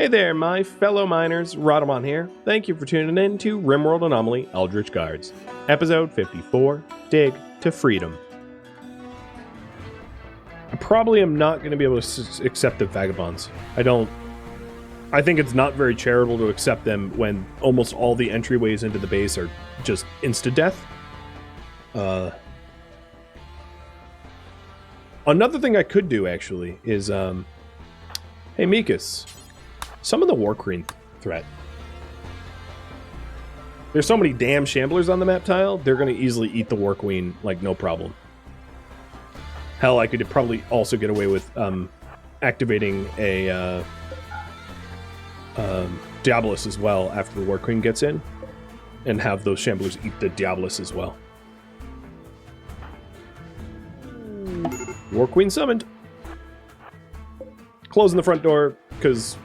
Hey there, my fellow miners, Rhadamant here. Thank you for tuning in to RimWorld Anomaly Eldritch Guards, Episode 54, Dig to Freedom. I probably am not going to be able to accept the Vagabonds. I think it's not very charitable to accept them when almost all the entryways into the base are just insta-death. Another thing I could do, actually, is, hey, Mikas, summon the War Queen threat. There's so many damn Shamblers on the map tile, they're going to easily eat the War Queen, like, no problem. Hell, I could probably also get away with, activating a, Diabolus as well after the War Queen gets in, and have those Shamblers eat the Diabolus as well. War Queen summoned. Closing the front door, because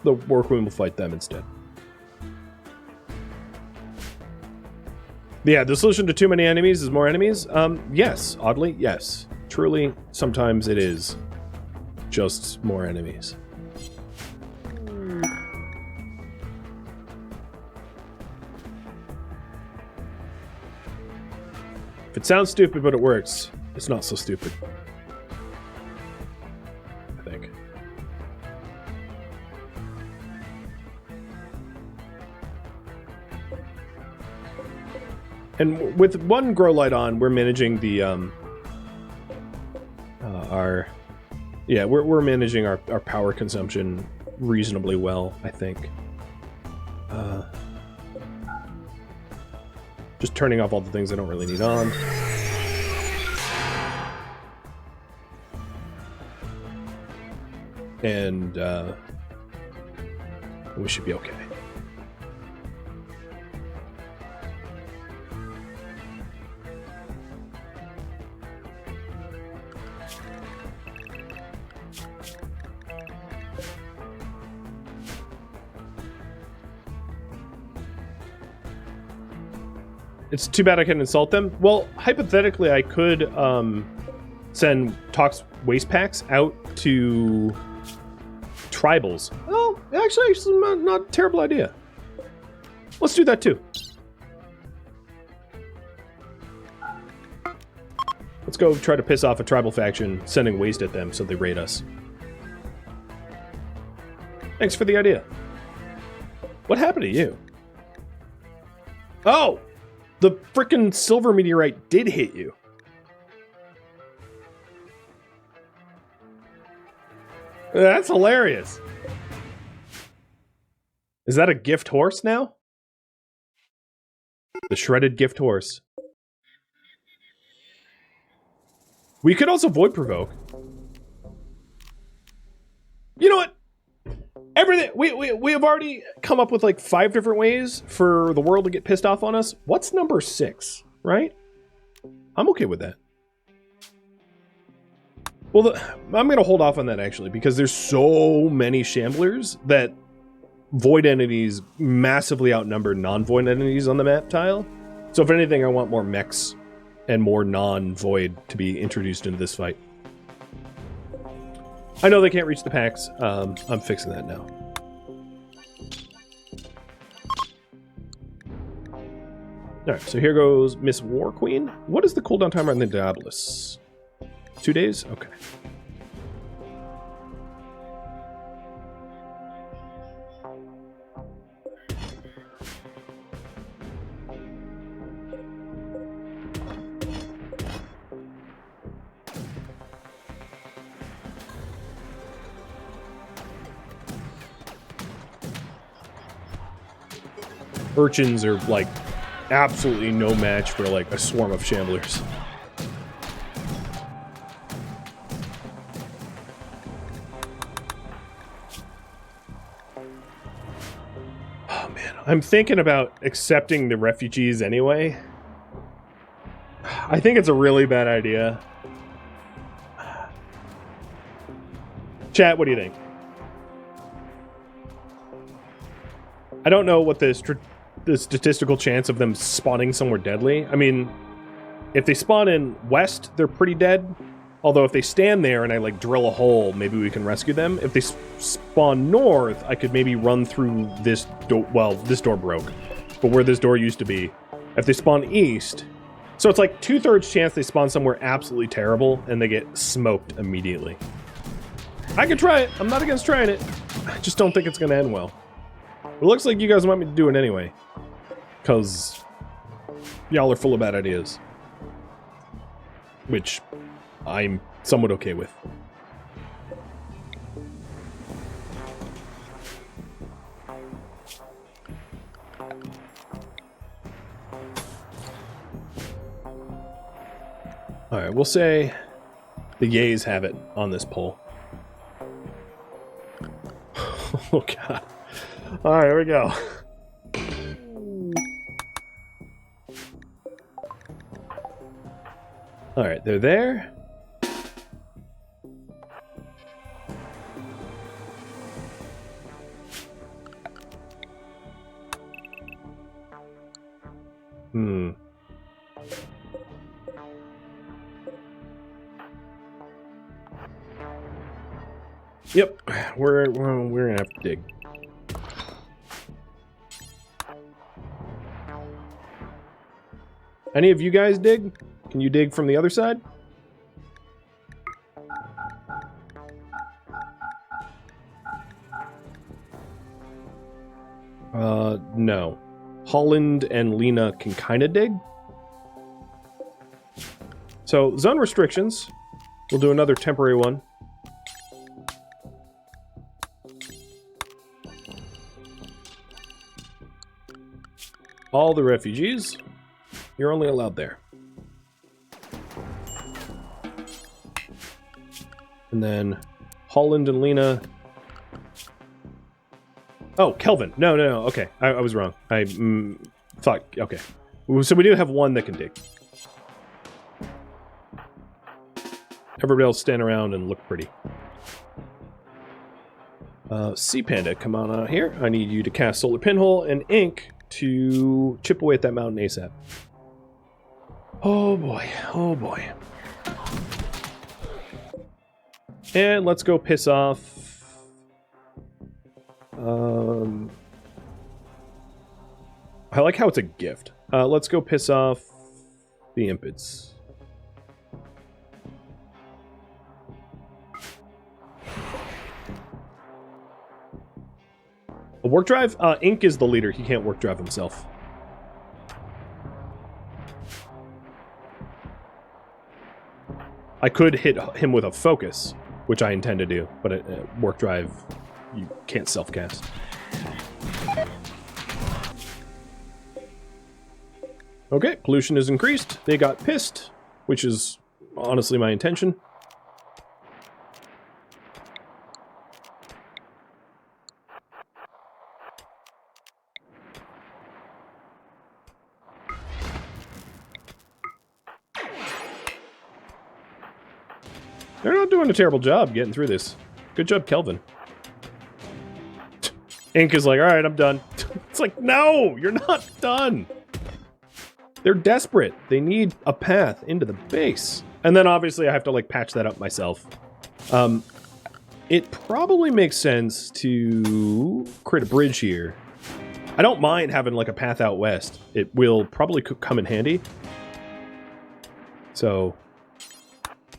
the War Queen will fight them instead. Yeah, the solution to too many enemies is more enemies? Yes. Oddly, yes. Truly, sometimes it is just more enemies. If it sounds stupid, but it works, it's not so stupid. I think. And with one grow light on, we're managing the we're managing our power consumption reasonably well, I think. Just turning off all the things I don't really need on. And we should be okay. It's too bad I couldn't insult them. Well, hypothetically, I could send Tox waste packs out to tribals. Oh, actually, it's not a terrible idea. Let's do that too. Let's go try to piss off a tribal faction, sending waste at them so they raid us. Thanks for the idea. What happened to you? Oh! The frickin' silver meteorite did hit you. That's hilarious. Is that a gift horse now? The shredded gift horse. We could also void provoke. You know what? Everything we have already come up with like 5 different ways for the world to get pissed off on us. What's number 6, right? I'm okay with that. Well, I'm going to hold off on that actually because there's so many Shamblers that void entities massively outnumber non-void entities on the map tile. So if anything, I want more mechs and more non-void to be introduced into this fight. I know they can't reach the packs. I'm fixing that now. Alright, so here goes Miss War Queen. What is the cooldown timer on the Diabolus? 2 days? Okay. Urchins are like absolutely no match for like a swarm of Shamblers. Oh man, I'm thinking about accepting the refugees anyway. I think it's a really bad idea. Chat, what do you think? I don't know what the statistical chance of them spawning somewhere deadly. I mean, if they spawn in west, they're pretty dead. Although if they stand there and I like drill a hole, maybe we can rescue them. If they spawn north, I could maybe run through this door. Well, this door broke, but where this door used to be. If they spawn east, so it's like 2/3 chance they spawn somewhere absolutely terrible and they get smoked immediately. I could try it. I'm not against trying it. I just don't think it's going to end well. It looks like you guys want me to do it anyway, because y'all are full of bad ideas, which I'm somewhat okay with. Alright, we'll say the yays have it on this poll. Oh god. Alright, here we go. Alright, they're there. Yep, we're gonna have to dig. Any of you guys dig? Can you dig from the other side? No. Holland and Lena can kind of dig. So, zone restrictions. We'll do another temporary one. All the refugees, you're only allowed there. And then Holland and Lena. Oh, Kelvin. No. Okay, I was wrong. I thought. Okay, so we do have one that can dig. Everybody else stand around and look pretty. Sea Panda, come on out here. I need you to cast Solar Pinhole and Ink to chip away at that mountain ASAP. Oh boy, oh boy. And let's go piss off... I like how it's a gift. Let's go piss off the Impids. A work drive? Ink is the leader. He can't work drive himself. I could hit him with a focus, which I intend to do, but work drive, you can't self-cast. Okay, pollution is increased. They got pissed, which is honestly my intention. They're not doing a terrible job getting through this. Good job, Kelvin. Ink is like, alright, I'm done. It's like, no, you're not done. They're desperate. They need a path into the base. And then obviously I have to like patch that up myself. It probably makes sense to create a bridge here. I don't mind having like a path out west. It will probably come in handy. So,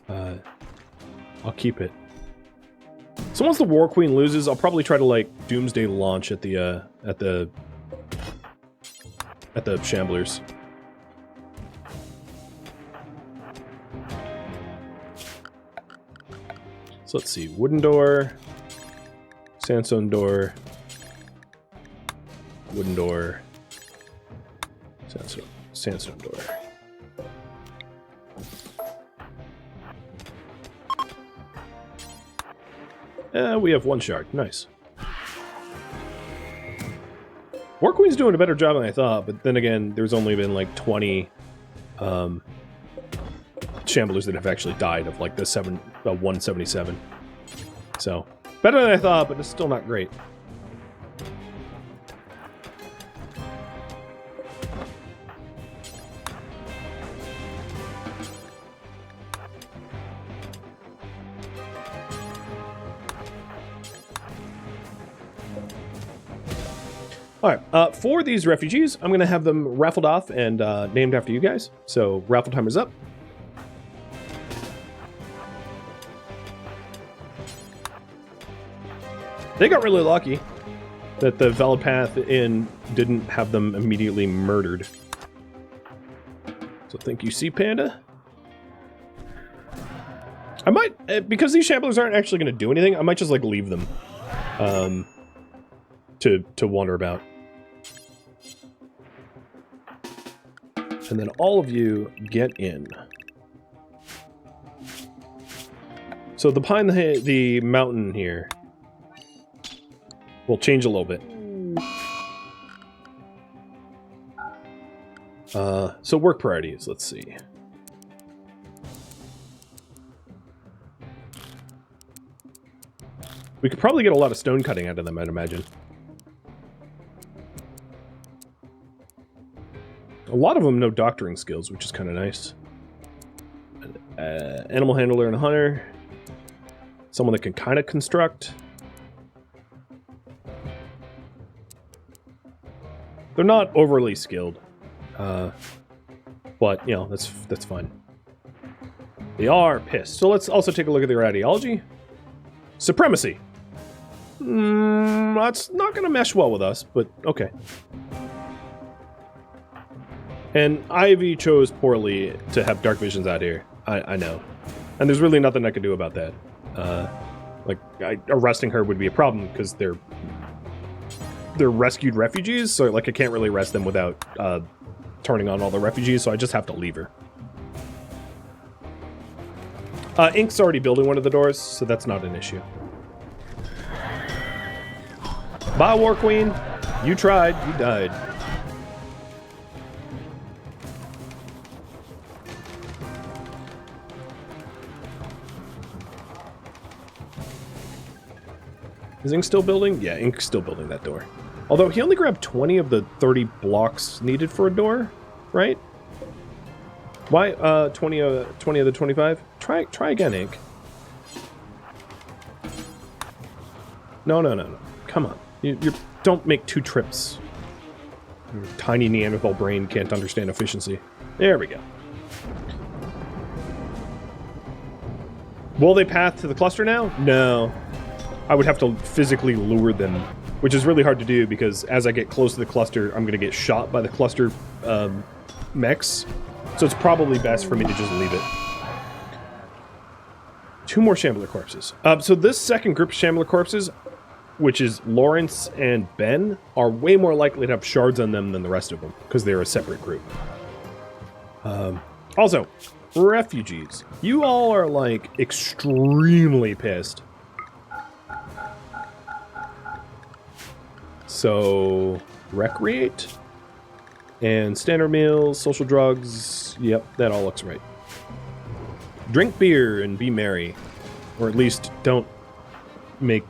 I'll keep it. So once the War Queen loses, I'll probably try to like Doomsday launch at the Shamblers. So let's see, wooden door, sandstone door, wooden door, sandstone door. We have one shard. Nice. War Queen's doing a better job than I thought, but then again, there's only been like 20 Shamblers that have actually died of like the 177. So, better than I thought, but it's still not great. All right, for these refugees, I'm going to have them raffled off and named after you guys. So raffle timer's up. They got really lucky that the Valid Path Inn didn't have them immediately murdered. So thank you, Sea Panda. I might, because these shamblers aren't actually going to do anything, I might just like leave them to wander about. And then all of you get in. So the behind the mountain here will change a little bit. So work priorities, let's see. We could probably get a lot of stone cutting out of them, I'd imagine. A lot of them know doctoring skills, which is kind of nice. Animal handler and a hunter. Someone that can kind of construct. They're not overly skilled. But, you know, that's fine. They are pissed. So let's also take a look at their ideology. Supremacy. That's not going to mesh well with us, but okay. And Ivy chose poorly to have dark visions out here. I know. And there's really nothing I can do about that. Arresting her would be a problem because they're rescued refugees, so like I can't really arrest them without turning on all the refugees, so I just have to leave her. Ink's already building one of the doors, so that's not an issue. Bye, War Queen. You tried, you died. Is Ink still building? Yeah, Ink's still building that door. Although he only grabbed 20 of the 30 blocks needed for a door, right? Why 20 of the 25? Try again, Ink. No. Come on. You don't make 2 trips. Your tiny Neanderthal brain can't understand efficiency. There we go. Will they path to the cluster now? No. I would have to physically lure them, which is really hard to do because as I get close to the cluster, I'm going to get shot by the cluster mechs. So it's probably best for me to just leave it. 2 more Shambler corpses. So this second group of Shambler corpses, which is Lawrence and Ben, are way more likely to have shards on them than the rest of them because they're a separate group. Also, refugees. You all are like extremely pissed. So, recreate, and standard meals, social drugs, yep, that all looks right. Drink beer and be merry, or at least don't make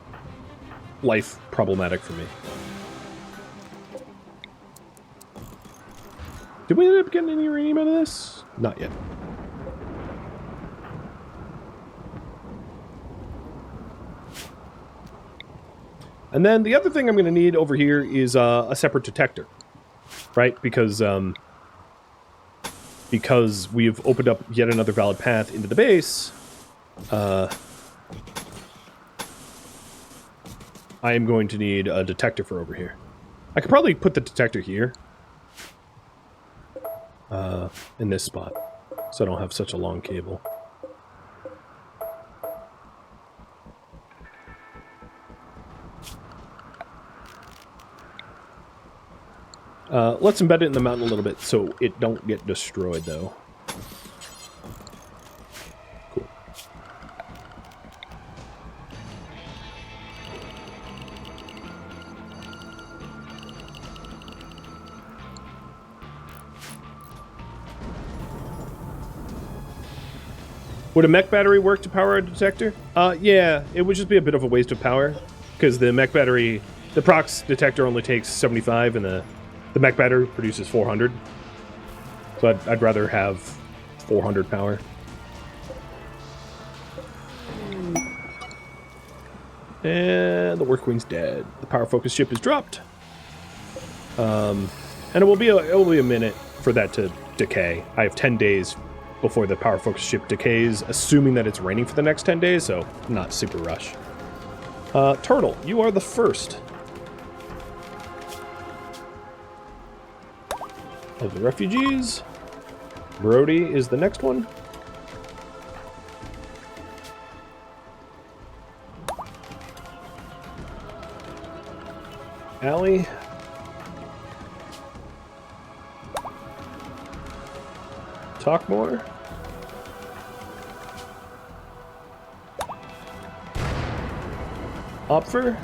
life problematic for me. Did we end up getting any uranium out of this? Not yet. And then the other thing I'm going to need over here is a separate detector, right? Because we've opened up yet another valid path into the base, I am going to need a detector for over here. I could probably put the detector here, in this spot, so I don't have such a long cable. Let's embed it in the mountain a little bit so it don't get destroyed, though. Cool. Would a mech battery work to power a detector? Yeah, it would just be a bit of a waste of power, because the mech battery, the prox detector only takes 75, and the mech battery produces 400. So I'd rather have 400 power. And the War Queen's dead. The power focus ship is dropped. And it will be a minute for that to decay. I have 10 days before the power focus ship decays, assuming that it's raining for the next 10 days, so not super rush. Turtle, you are the first of the refugees. Brody is the next one. Allie. Talk more. Opfer.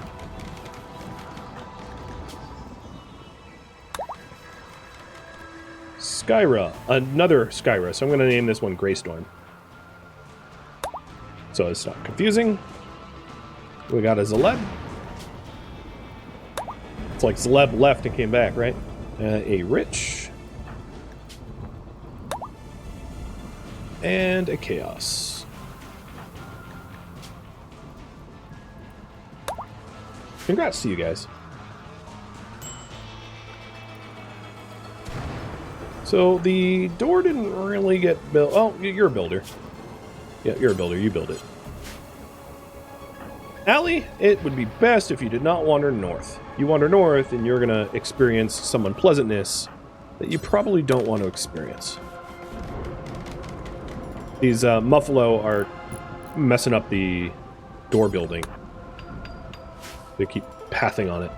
Skyra. Another Skyra. So I'm going to name this one Greystorm. So it's not confusing. We got a Zaleb. It's like Zaleb left and came back, right? A Rich. And a Chaos. Congrats to you guys. So the door didn't really get built. Oh, you're a builder. Yeah, you're a builder. You build it. Allie, it would be best if you did not wander north. You wander north and you're going to experience some unpleasantness that you probably don't want to experience. These Muffalo are messing up the door building. They keep pathing on it.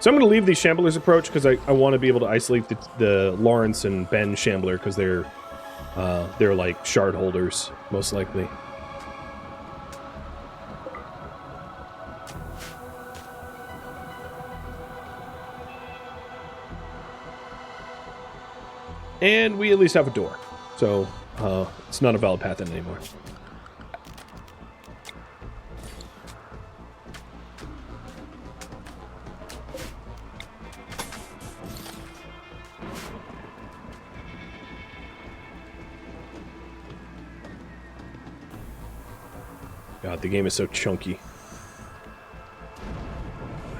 So I'm going to leave the Shamblers approach because I want to be able to isolate the Lawrence and Ben Shambler because they're like shard holders, most likely. And we at least have a door. So it's not a valid path in anymore. God, the game is so chunky.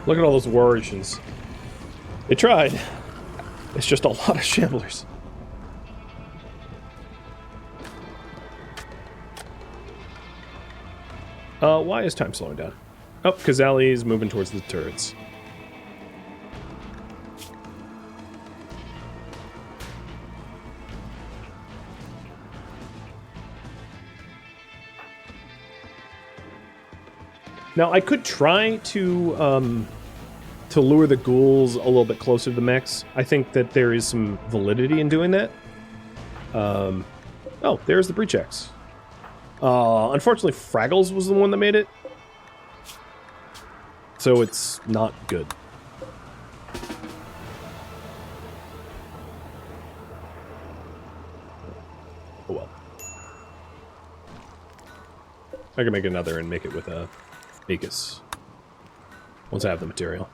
Look at all those warriors. They tried. It's just a lot of Shamblers. Why is time slowing down? Oh, because Allie is moving towards the turrets. Now, I could try to lure the ghouls a little bit closer to the mechs. I think that there is some validity in doing that. Oh, there's the breach X. Unfortunately, Fraggles was the one that made it. So it's not good. Oh well. I can make another and make it with a Magus. Once I have the material.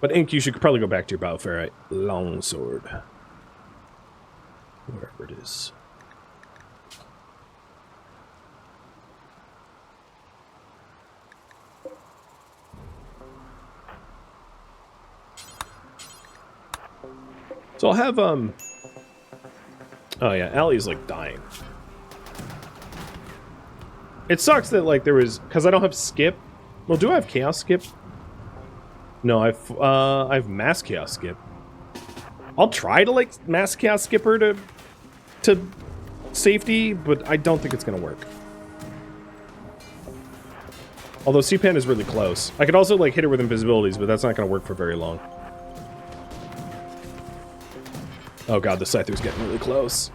But Ink, you should probably go back to your Bioferrite longsword. Wherever it is. So I'll have, oh yeah, Allie's, like, dying. It sucks that, like, there was... Because I don't have Skip. Well, do I have Chaos Skip? No, I have Mass Chaos Skip. I'll try to, like, Mass Chaos Skip her to safety, but I don't think it's gonna work. Although C-Pan is really close. I could also, like, hit her with invisibilities, but that's not gonna work for very long. Oh god, the Scyther's getting really close.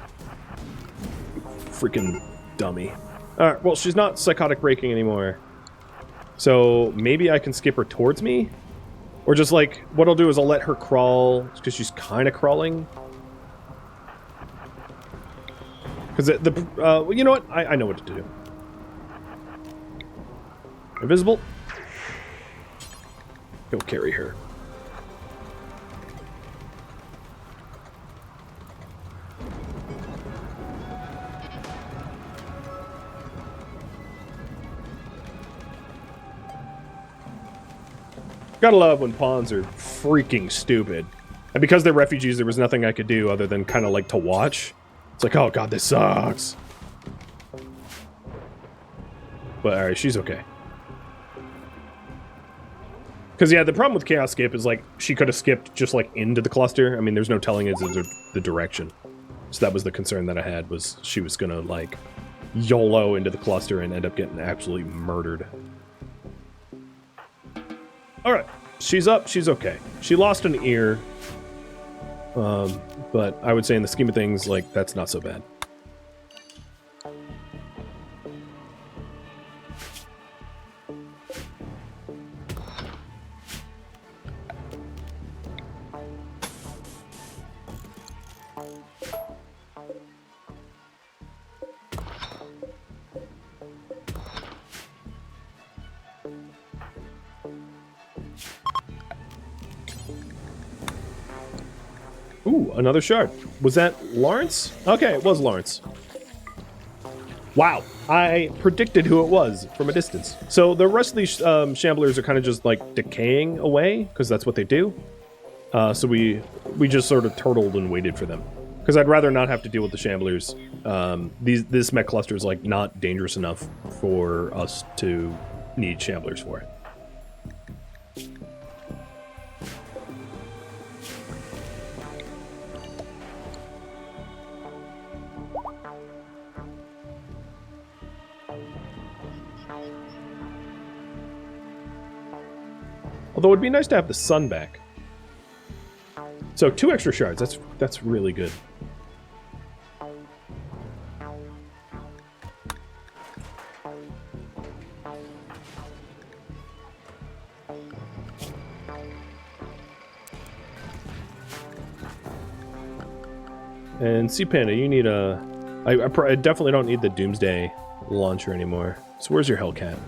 Freaking dummy. Alright, well, she's not psychotic breaking anymore. So, maybe I can skip her towards me? Or just, like, what I'll do is I'll let her crawl, because she's kind of crawling. Because you know what? I know what to do. Invisible. Go carry her. Gotta love when pawns are freaking stupid. And because they're refugees, there was nothing I could do other than kind of like to watch. It's like, oh god, this sucks. But alright, she's okay. Because, yeah, the problem with Chaos Skip is, like, she could have skipped just, like, into the cluster. I mean, there's no telling it's the direction. So that was the concern that I had, was she was gonna, like, YOLO into the cluster and end up getting absolutely murdered. Alright, she's up, she's okay. She lost an ear. But I would say in the scheme of things, like, that's not so bad. Ooh, another shard. Was that Lawrence? Okay, it was Lawrence. Wow, I predicted who it was from a distance. So the rest of these shamblers are kind of just like decaying away, because that's what they do. So we just sort of turtled and waited for them. Because I'd rather not have to deal with the shamblers. This mech cluster is like not dangerous enough for us to need shamblers for it. Although it'd be nice to have the sun back. So 2 extra shards, that's really good. And Sea Panda, you need a... I definitely don't need the Doomsday launcher anymore. So where's your Hellcat?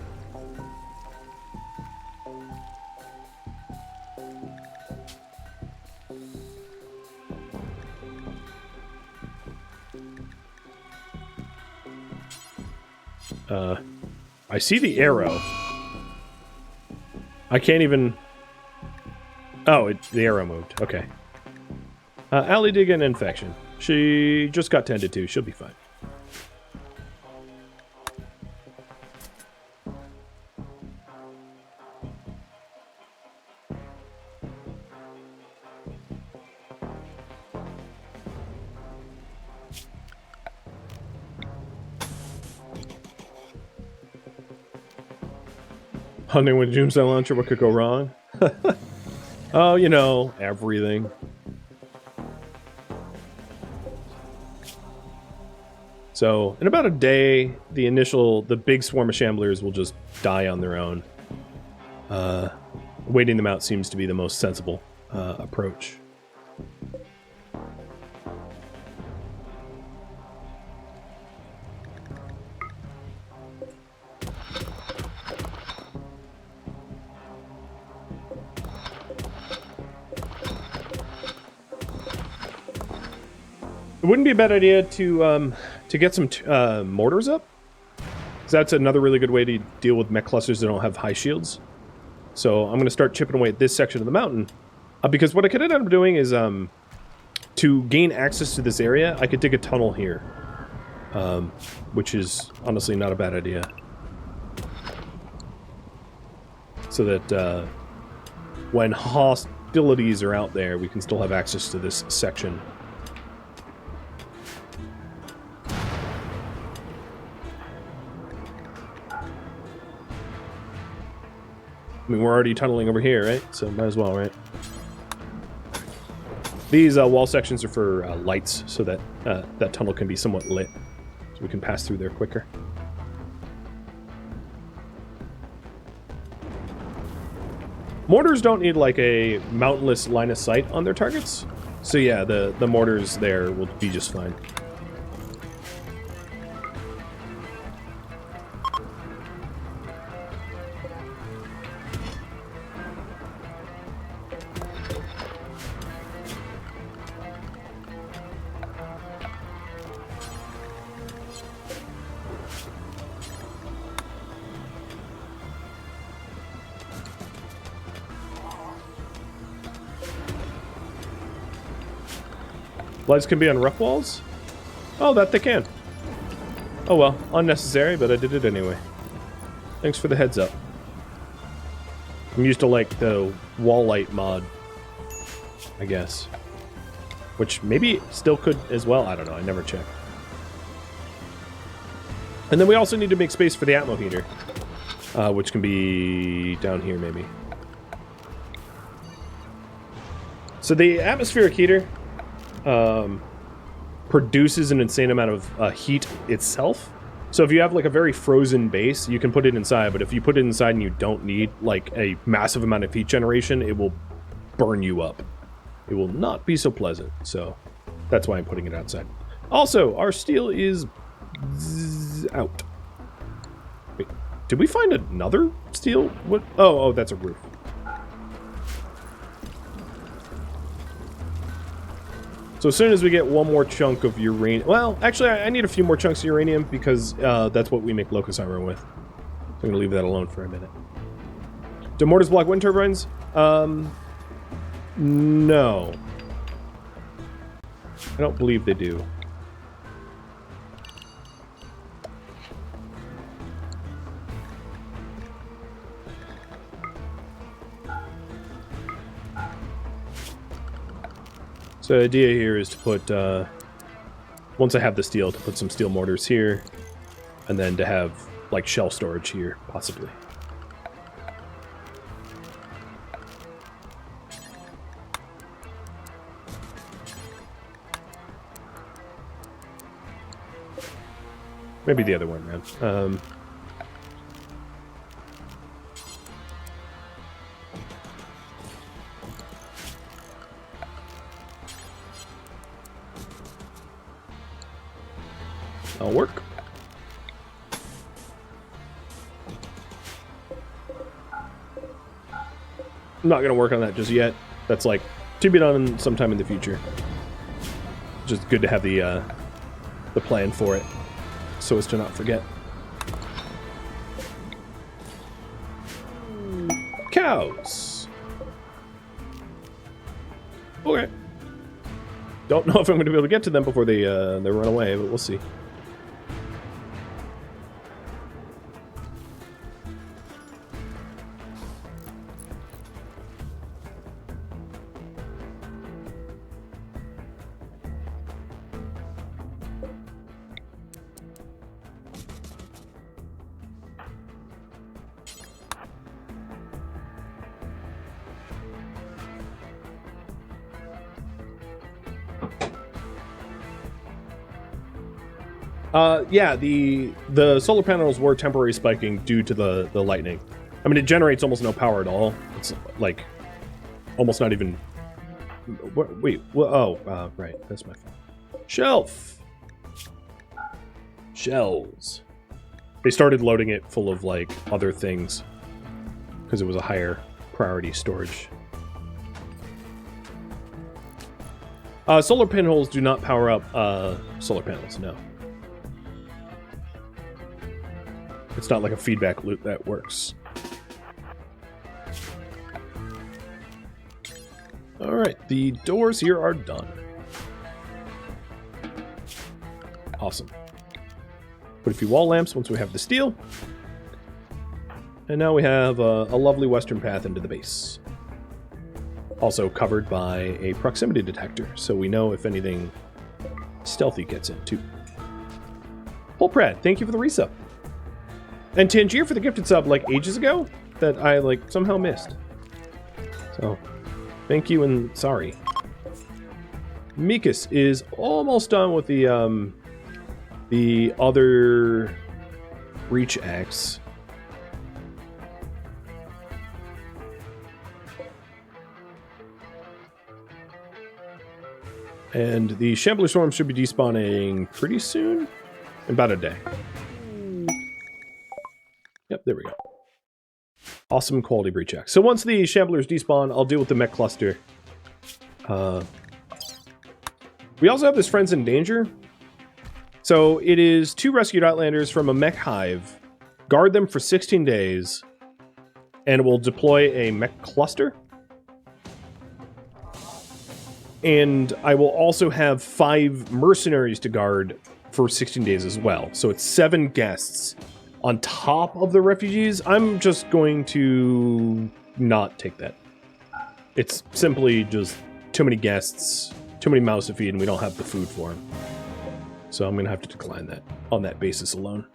I see the arrow. I can't even... Oh, the arrow moved. Okay. Allie did get an infection. She just got tended to. She'll be fine. Hunting with Doomsday Launcher, what could go wrong? Oh, you know, everything. So, in about a day, the big swarm of shamblers will just die on their own. Waiting them out seems to be the most sensible approach. It wouldn't be a bad idea to get some mortars up. 'Cause that's another really good way to deal with mech clusters that don't have high shields. So I'm going to start chipping away at this section of the mountain. Because what I could end up doing is, to gain access to this area, I could dig a tunnel here. Which is honestly not a bad idea. So that when hostilities are out there, we can still have access to this section. I mean, we're already tunneling over here, right? So might as well, right? These wall sections are for lights, so that that tunnel can be somewhat lit. So we can pass through there quicker. Mortars don't need, like, a mountainless line of sight on their targets. So yeah, the mortars there will be just fine. Lights can be on rough walls? Oh, that they can. Oh well, unnecessary, but I did it anyway. Thanks for the heads up. I'm used to, like, the wall light mod, I guess. Which maybe still could as well. I don't know, I never checked. And then we also need to make space for the Atmo heater. Which can be down here, maybe. So the atmospheric heater produces an insane amount of heat itself. So if you have like a very frozen base, you can put it inside, but if you put it inside and you don't need like a massive amount of heat generation, it will burn you up. It will not be so pleasant, so that's why I'm putting it outside. Also, our steel is out. Wait, did we find another steel? What? Oh, that's a roof. So as soon as we get one more chunk of uranium... Well, actually, I need a few more chunks of uranium because that's what we make locust armor with. So I'm going to leave that alone for a minute. Do mortars block wind turbines? No. I don't believe they do. So the idea here is to put, once I have the steel, to put some steel mortars here, and then to have, like, shell storage here, possibly. Maybe the other one, man. That'll work. I'm not going to work on that just yet. That's like to be done sometime in the future. Just good to have the plan for it, so as to not forget. Cows. Okay. Don't know if I'm going to be able to get to them before they run away, but we'll see. Yeah, the solar panels were temporary spiking due to the lightning. I mean, it generates almost no power at all. It's like almost not even. Wait, oh, right, that's my fault. Shelf. Shells. They started loading it full of like other things because it was a higher priority storage. Solar pinholes do not power up solar panels. No. It's not like a feedback loop that works. Alright, the doors here are done. Awesome. Put a few wall lamps once we have the steel. And now we have a lovely western path into the base. Also covered by a proximity detector, so we know if anything stealthy gets in too. Polprad, thank you for the resub. And Tangier for the gifted sub like ages ago that I like somehow missed. So, thank you and sorry. Mikas is almost done with the other breach axe. And the Shambler Storm should be despawning pretty soon. In about a day. Yep, there we go. Awesome quality breach axe. So once the Shamblers despawn, I'll deal with the mech cluster. We also have this Friends in Danger. So it is 2 rescued Outlanders from a mech hive. Guard them for 16 days. And it will deploy a mech cluster. And I will also have 5 mercenaries to guard for 16 days as well. So it's 7 guests on top of the refugees. I'm just going to not take that. It's simply just too many guests, too many mouths to feed, and we don't have the food for them. So I'm going to have to decline that on that basis alone.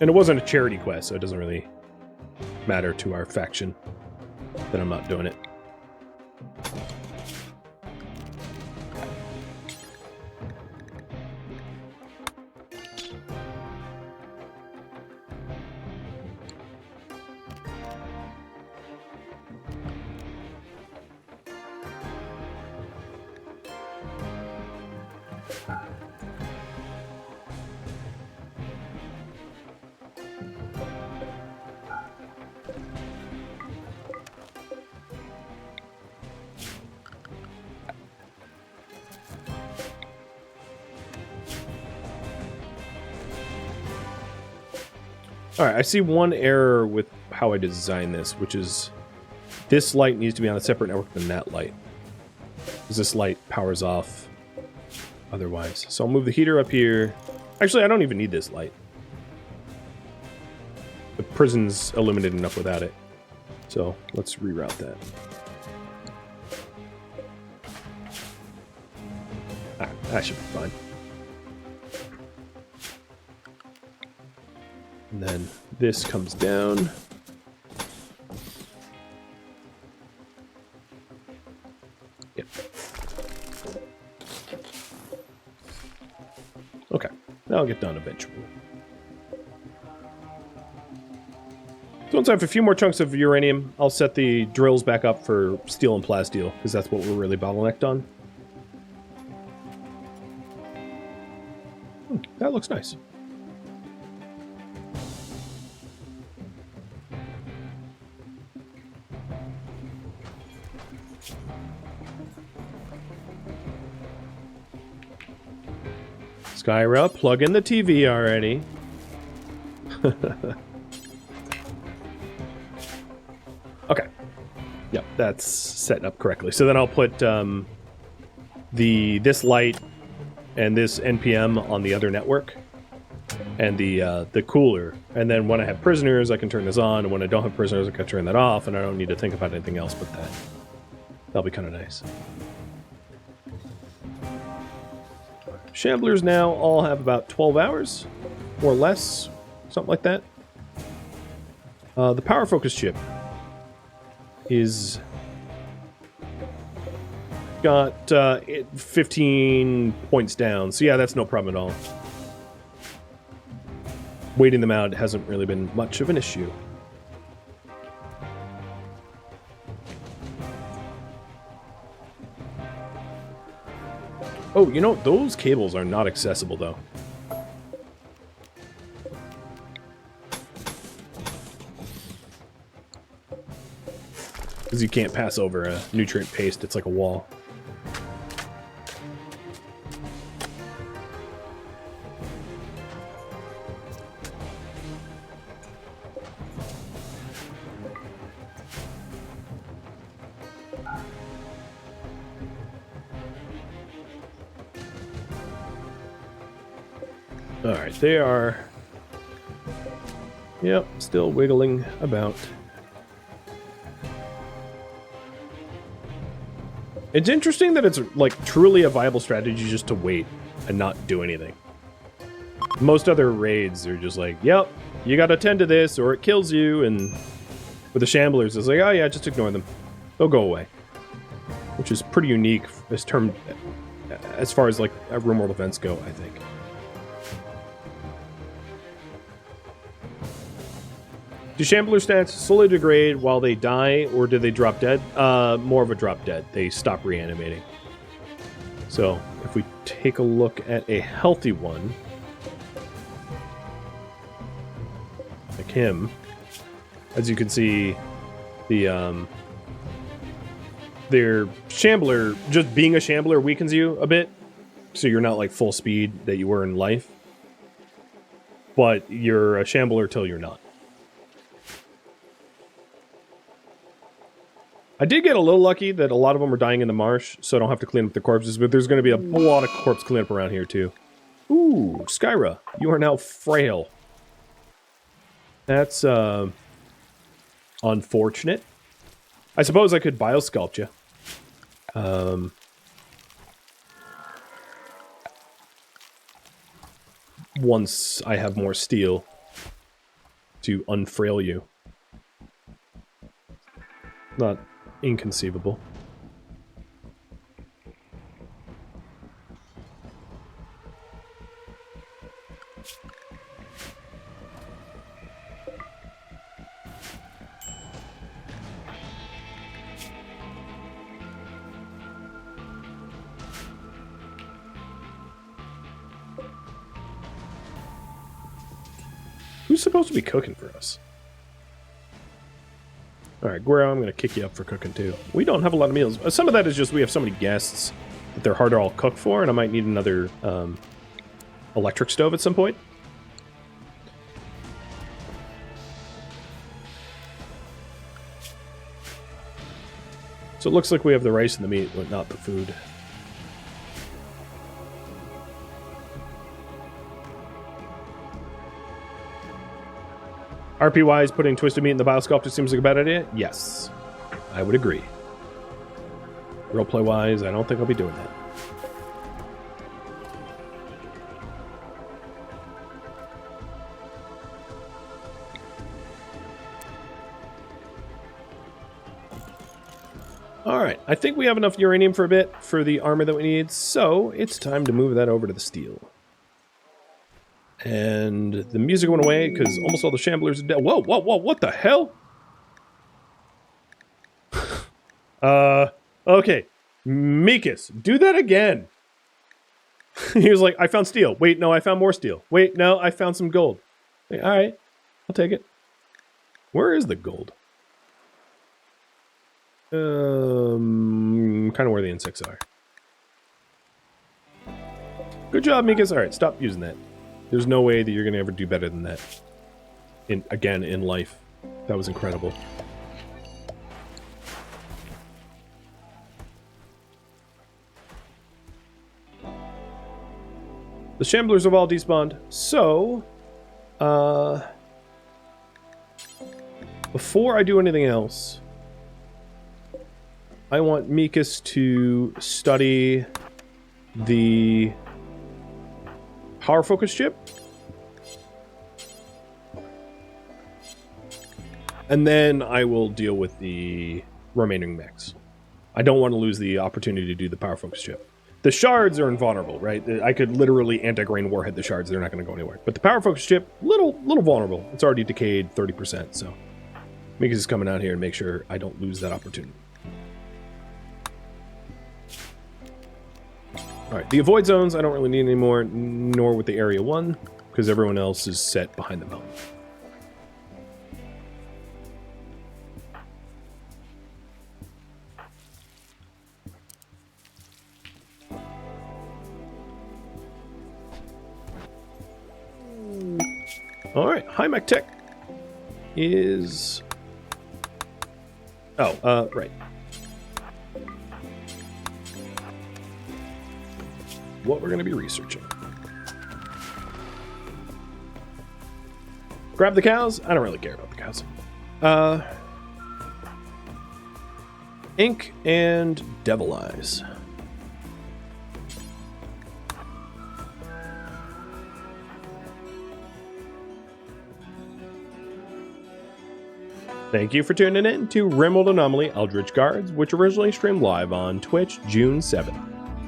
And it wasn't a charity quest, so it doesn't really matter to our faction that I'm not doing it. Alright, I see one error with how I design this, which is this light needs to be on a separate network than that light. Because this light powers off otherwise. So I'll move the heater up here. Actually, I don't even need this light. The prison's illuminated enough without it. So let's reroute that. Ah, that should be fine. And then this comes down. Yep. Okay, that'll get done eventually. So once I have a few more chunks of uranium, I'll set the drills back up for steel and plasteel, because that's what we're really bottlenecked on. That looks nice. Skyra, plug in the TV already. Okay. Yep, that's set up correctly. So then I'll put this light and this NPM on the other network, and the cooler. And then when I have prisoners, I can turn this on, and when I don't have prisoners, I can turn that off, and I don't need to think about anything else but that. That'll be kind of nice. Shamblers now all have about 12 hours, or less, something like that. The power focus chip is got 15 points down, so yeah, that's no problem at all. Waiting them out hasn't really been much of an issue. Oh, you know, those cables are not accessible, though. Because you can't pass over a nutrient paste, it's like a wall. Alright, they are... Yep, still wiggling about. It's interesting that it's, like, truly a viable strategy just to wait and not do anything. Most other raids are just like, yep, you gotta tend to this or it kills you, and with the Shamblers, it's like, oh yeah, just ignore them. They'll go away. Which is pretty unique as far as, like, RimWorld events go, I think. Do Shambler stats slowly degrade while they die, or do they drop dead? More of a drop dead. They stop reanimating. So, if we take a look at a healthy one, like him, as you can see, their Shambler, just being a Shambler weakens you a bit, so you're not like full speed that you were in life, but you're a Shambler till you're not. I did get a little lucky that a lot of them are dying in the marsh, so I don't have to clean up the corpses, but there's going to be a whole lot of corpse cleanup around here, too. Ooh, Skyra, you are now frail. That's, unfortunate. I suppose I could biosculpt you. Once I have more steel to unfrail you. Not inconceivable. Who's supposed to be cooking for us? Alright, Guero, I'm going to kick you up for cooking too. We don't have a lot of meals. Some of that is just we have so many guests that they're hard to all cook for, and I might need another electric stove at some point. So it looks like we have the rice and the meat, but not the food. RP-wise, putting twisted meat in the biosculptor seems like a bad idea? Yes, I would agree. Roleplay-wise, I don't think I'll be doing that. Alright, I think we have enough uranium for a bit for the armor that we need, so it's time to move that over to the steel. And the music went away because almost all the shamblers are dead. Whoa, whoa, whoa, what the hell? Okay. Mikas, do that again. He was like, I found steel. Wait, no, I found more steel. Wait, no, I found some gold. Wait, all right, I'll take it. Where is the gold? Kind of where the insects are. Good job, Mikas. All right, stop using that. There's no way that you're going to ever do better than that. Again, in life. That was incredible. The shamblers have all despawned, so... before I do anything else, I want Mikas to study the power focus chip. And then I will deal with the remaining mechs. I don't want to lose the opportunity to do the power focus chip. The shards are invulnerable, right? I could literally anti-grain warhead the shards. They're not going to go anywhere. But the power focus chip, little vulnerable. It's already decayed 30%, so Mikas is coming out here and make sure I don't lose that opportunity. Alright, the avoid zones I don't really need anymore, nor with the area 1, because everyone else is set behind the mountain. Alright, High Mech Tech is... Oh, right. What we're going to be researching. Grab the cows? I don't really care about the cows. Ink and Devil Eyes. Thank you for tuning in to RimWorld Anomaly Eldritch Guards, which originally streamed live on Twitch June 7th.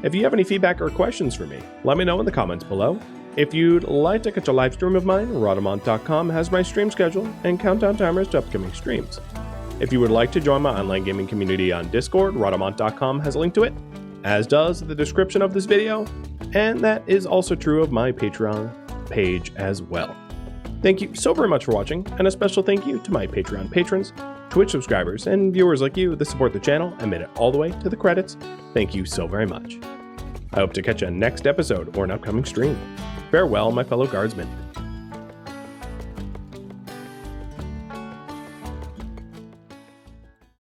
If you have any feedback or questions for me, let me know in the comments below. If you'd like to catch a live stream of mine, Rhadamant.com has my stream schedule and countdown timers to upcoming streams. If you would like to join my online gaming community on Discord, Rhadamant.com has a link to it, as does the description of this video, and that is also true of my Patreon page as well. Thank you so very much for watching, and a special thank you to my Patreon patrons, Twitch subscribers, and viewers like you that support the channel and made it all the way to the credits. Thank you so very much. I hope to catch you next episode or an upcoming stream. Farewell, my fellow guardsmen.